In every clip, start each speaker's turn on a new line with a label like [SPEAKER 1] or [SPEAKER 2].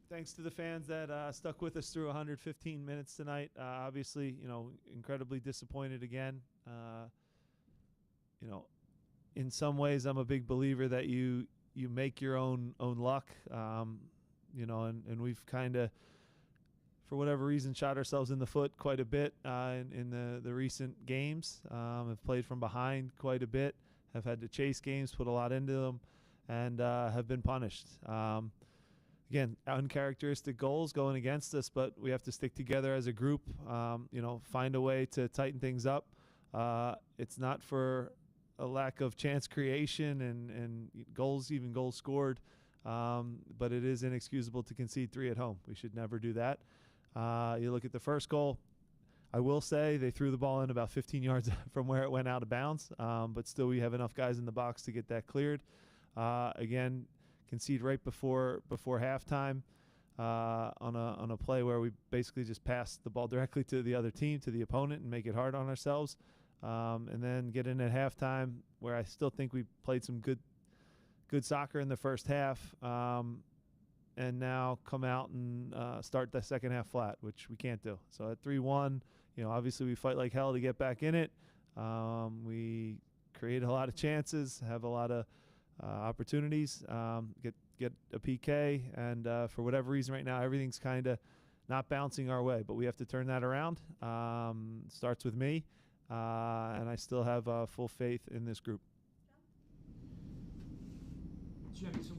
[SPEAKER 1] thanks to the fans that stuck with us through 115 minutes tonight. Obviously, incredibly disappointed again. In some ways, I'm a big believer that you make your own luck. And we've kind of, for whatever reason, shot ourselves in the foot quite a bit in the recent games. Have played from behind quite a bit, have had to chase games, put a lot into them, and have been punished. Again, uncharacteristic goals going against us, but we have to stick together as a group, find a way to tighten things up. It's not for a lack of chance creation and goals scored, but it is inexcusable to concede 3 at home. We should never do that. You look at the first goal, I will say they threw the ball in about 15 yards from where it went out of bounds, but still we have enough guys in the box to get that cleared. Again, concede right before halftime on a play where we basically just pass the ball directly to the other team, to the opponent, and make it hard on ourselves. And then get in at halftime where I still think we played some good soccer in the first half, and now come out and start the second half flat, which we can't do. So at 3-1, obviously we fight like hell to get back in it. We create a lot of chances, have a lot of opportunities, get a PK, and for whatever reason right now everything's kind of not bouncing our way, but we have to turn that around. Starts with me, and I still have full faith in this group.
[SPEAKER 2] Jimmy, so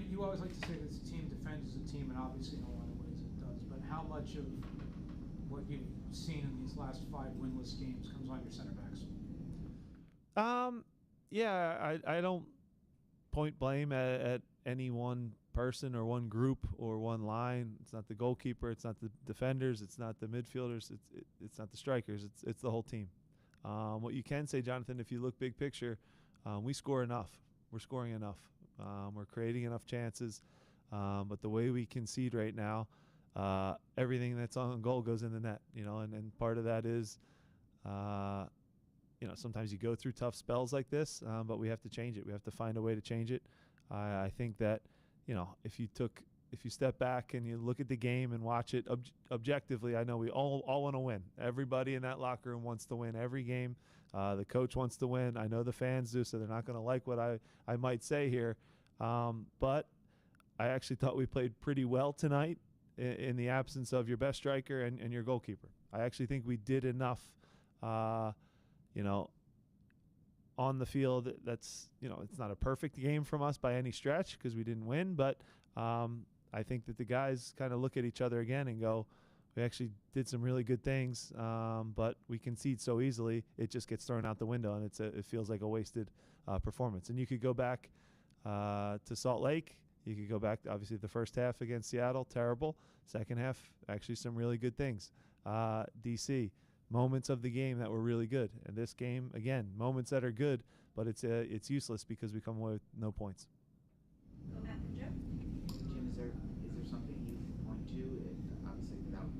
[SPEAKER 2] you always like to say that the team defends as a team, and obviously in a lot of ways it does, but how much of what you've seen in these last 5 winless games comes on your center backs?
[SPEAKER 1] I don't point blame at any one person or one group or one line. It's not the goalkeeper, it's not the defenders, it's not the midfielders, it's not the strikers, it's the whole team. What you can say, Jonathan, if you look big picture, we score enough. We're scoring enough. We're creating enough chances. But the way we concede right now, everything that's on goal goes in the net. And part of that is, sometimes you go through tough spells like this, but we have to change it. We have to find a way to change it. I think that, if you step back and you look at the game and watch it objectively, I know we all want to win. Everybody in that locker room wants to win every game. The coach wants to win. I know the fans do, so they're not going to like what I might say here. But I actually thought we played pretty well tonight in the absence of your best striker and your goalkeeper. I actually think we did enough, on the field. That's, it's not a perfect game from us by any stretch because we didn't win, but I think that the guys kind of look at each other again and go, we actually did some really good things, but we concede so easily, it just gets thrown out the window, and it feels like a wasted performance. And you could go back to Salt Lake. You could go back, obviously, the first half against Seattle, terrible. Second half, actually some really good things. DC, moments of the game that were really good. And this game, again, moments that are good, but it's useless because we come away with no points.
[SPEAKER 3] Go back to Joe.
[SPEAKER 4] Jim, is there something you can point to, obviously without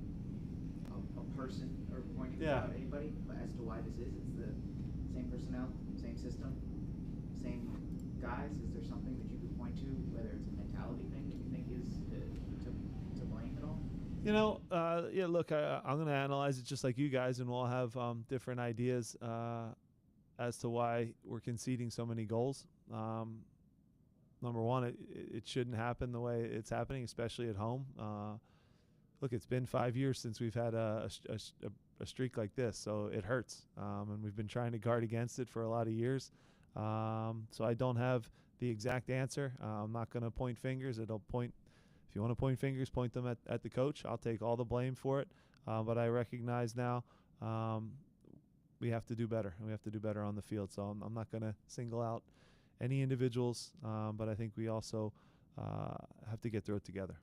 [SPEAKER 4] a person or pointing out anybody, but as to why this is? It's the same personnel, same system, same guys. Is there something that you could point to, whether it's a mentality thing that you think is to blame at all?
[SPEAKER 1] Look, I'm going to analyze it just like you guys, and we'll have different ideas as to why we're conceding so many goals. Number one, it shouldn't happen the way it's happening, especially at home. Look, it's been 5 years since we've had a streak like this, so it hurts. And we've been trying to guard against it for a lot of years. So I don't have the exact answer. I'm not going to point fingers. If you want to point fingers, point them at the coach. I'll take all the blame for it. But I recognize now we have to do better, and we have to do better on the field. So I'm not going to single out any individuals, but I think we also have to get through it together.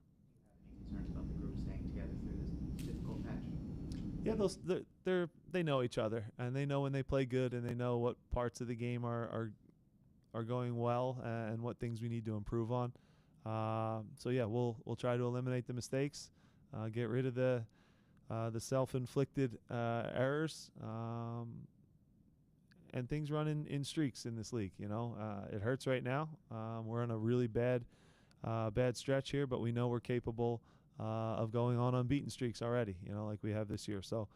[SPEAKER 4] Any concerns about the group staying together through this difficult patch?
[SPEAKER 1] Yeah, they know each other, and they know when they play good, and they know what parts of the game are going well and what things we need to improve on. We'll try to eliminate the mistakes, get rid of the self-inflicted errors, and things run in streaks in this league. It hurts right now. We're on a really bad bad stretch here, but we know we're capable of going on unbeaten streaks already, like we have this year. So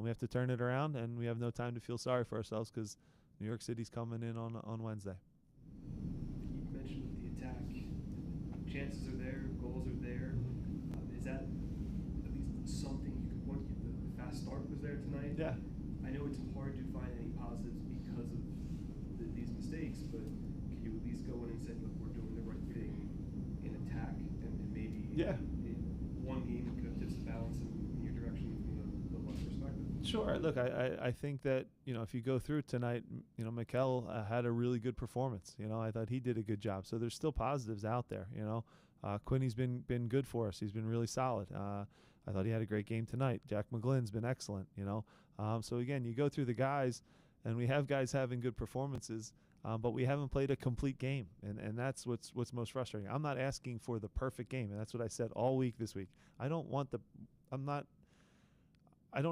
[SPEAKER 1] we have to turn it around, and we have no time to feel sorry for ourselves because New York City's coming in on Wednesday.
[SPEAKER 5] You mentioned the attack. Chances are there, goals are there. Is that at least something you could point? The fast start was there tonight.
[SPEAKER 1] Yeah.
[SPEAKER 5] I know it's hard to find any positives because of these mistakes, but can you at least go in and say, look, we're doing the right thing in attack, and maybe one game could have tipped the balance in your direction from the luck perspective?
[SPEAKER 1] Sure. Look, I think that, if you go through tonight, Mikel had a really good performance. I thought he did a good job. So there's still positives out there. Quinny's been good for us. He's been really solid. I thought he had a great game tonight. Jack McGlynn's been excellent. So again, you go through the guys, and we have guys having good performances, but we haven't played a complete game, and that's what's most frustrating. I'm not asking for the perfect game, and that's what I said all week this week. I don't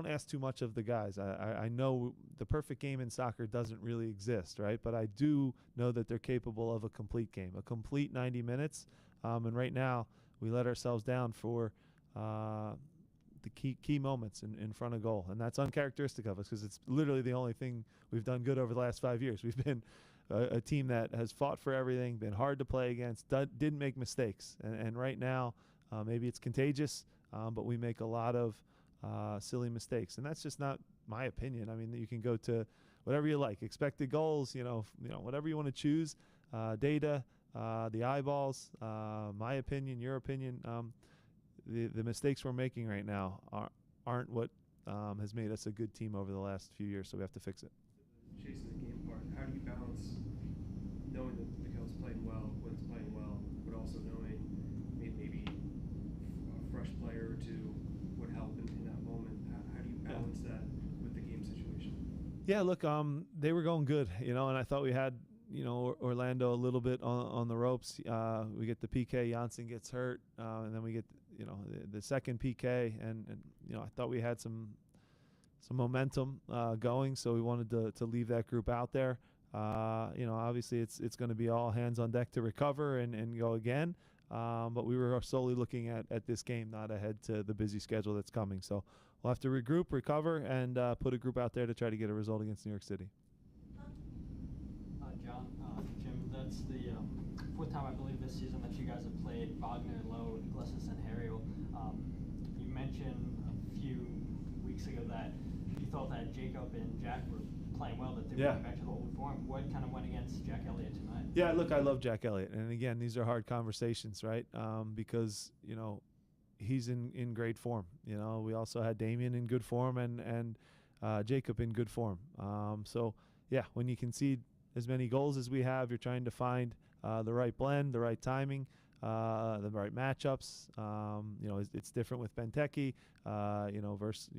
[SPEAKER 1] ask too much of the guys. I know the perfect game in soccer doesn't really exist, right? But I do know that they're capable of a complete game, a complete 90 minutes. And right now, we let ourselves down for the key moments in front of goal. And that's uncharacteristic of us because it's literally the only thing we've done good over the last 5 years. We've been a team that has fought for everything, been hard to play against, didn't make mistakes. And right now, maybe it's contagious, but we make a lot of silly mistakes, and that's just not my opinion. I mean, you can go to whatever you like, expected goals, whatever you want to choose, data, the eyeballs, my opinion, your opinion. The mistakes we're making right now aren't what has made us a good team over the last few years, so we have to fix it.
[SPEAKER 5] Chasing the game part, how do you balance knowing that Mikel's playing well, Quinn's playing well, but also knowing maybe a fresh player or two would help in that moment? How do you balance that with the game situation? Yeah,
[SPEAKER 1] look, they were going good, and I thought we had, Orlando a little bit on the ropes. We get the PK, Janssen gets hurt, and then we get, the second PK, and I thought we had some momentum going, so we wanted to leave that group out there. Obviously it's going to be all hands on deck to recover and go again. But we were solely looking at this game, not ahead to the busy schedule that's coming. So we'll have to regroup, recover, and put a group out there to try to get a result against New York City.
[SPEAKER 6] John, Jim, that's the fourth time, I believe, this season that you guys have played Wagner, Lowe, Iglesias, and Harriel. You mentioned a few weeks ago that you thought that Jacob and Jack were playing well, that they were going back to the old form. What kind of went against Jack Elliott tonight?
[SPEAKER 1] Yeah, look, I love Jack Elliott. And again, these are hard conversations, right? Because, he's in great form. We also had Damian in good form and Jacob in good form. So, yeah, when you concede as many goals as we have, you're trying to find the right blend, the right timing, the right matchups. It's different with Benteke, versus,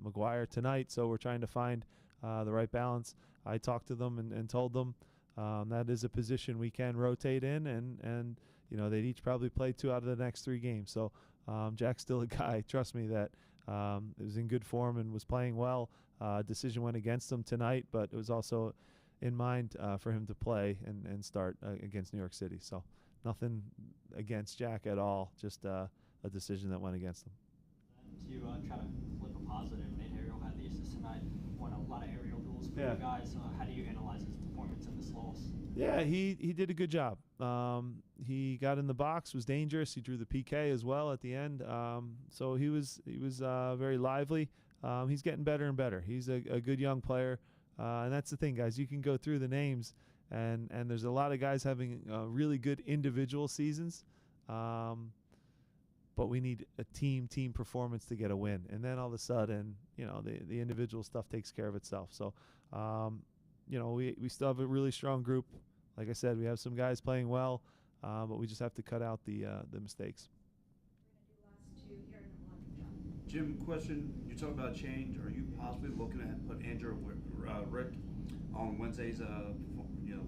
[SPEAKER 1] Maguire tonight. So we're trying to find the right balance. I talked to them and told them that is a position we can rotate in, and they'd each probably play 2 out of the next 3 games. So Jack's still a guy, trust me, that was in good form and was playing well. Decision went against him tonight, but it was also in mind for him to play and start against New York City. So nothing against Jack at all, just a decision that went against him.
[SPEAKER 6] To try to flip a positive, Nate Harriel had the assist tonight, won a lot of aerial duels for you guys. How do you analyze his performance in this loss?
[SPEAKER 1] Yeah, he did a good job. He got in the box, was dangerous. He drew the PK as well at the end. So he was very lively. He's getting better and better. He's a good young player. And that's the thing, guys. You can go through the names, and there's a lot of guys having really good individual seasons. But we need a team performance to get a win. And then all of a sudden, the individual stuff takes care of itself. So, we still have a really strong group. Like I said, we have some guys playing well, but we just have to cut out the mistakes.
[SPEAKER 3] We're going to do last 2 here in 1, John.
[SPEAKER 7] Jim, question, you talk about change. Are you possibly looking to put Andrew Rick on Wednesday's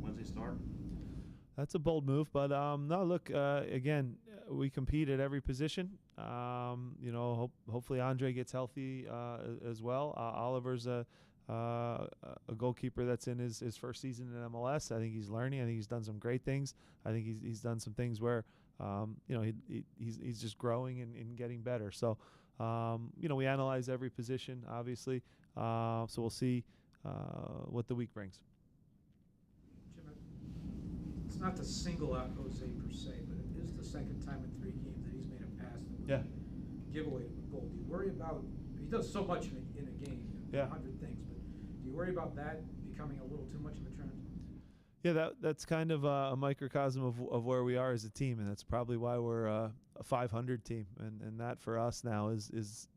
[SPEAKER 7] Wednesday start?
[SPEAKER 1] That's a bold move, but no, look, again, we compete at every position. Hopefully Andre gets healthy as well. Oliver's a goalkeeper that's in his first season in MLS. I think he's learning. I think he's done some great things. I think he's done some things where he's just growing and getting better. So, we analyze every position, obviously. So we'll see what the week brings.
[SPEAKER 2] Jim, it's not to single out Jose per se, but it is the second time in 3 games that he's made a pass that would give away to a goal. Do you worry about, he does so much in a game, 100 things, but do you worry about that becoming a little too much of a trend?
[SPEAKER 1] Yeah, that's kind of a microcosm of where we are as a team, and that's probably why we're a 500 team, and that for us now is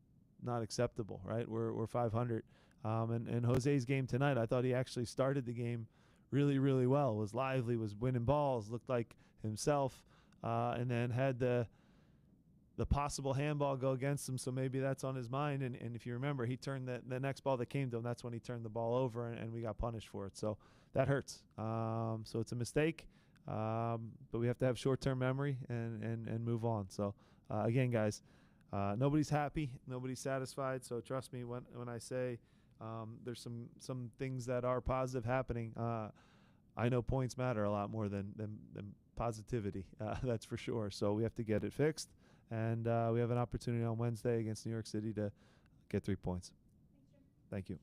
[SPEAKER 1] not acceptable, right? We're 500, and Jose's game tonight, I thought he actually started the game really, really well. Was lively, was winning balls, looked like himself, and then had the possible handball go against him, so maybe that's on his mind. And if you remember, he turned the next ball that came to him, that's when he turned the ball over, and we got punished for it. So that hurts. So it's a mistake, but we have to have short-term memory and move on. So again, guys, nobody's happy, nobody's satisfied. So trust me when I say there's some things that are positive happening. I know points matter a lot more than positivity. That's for sure. So we have to get it fixed. And we have an opportunity on Wednesday against New York City to get 3 points.
[SPEAKER 3] Thanks, Jim.
[SPEAKER 1] Thank you.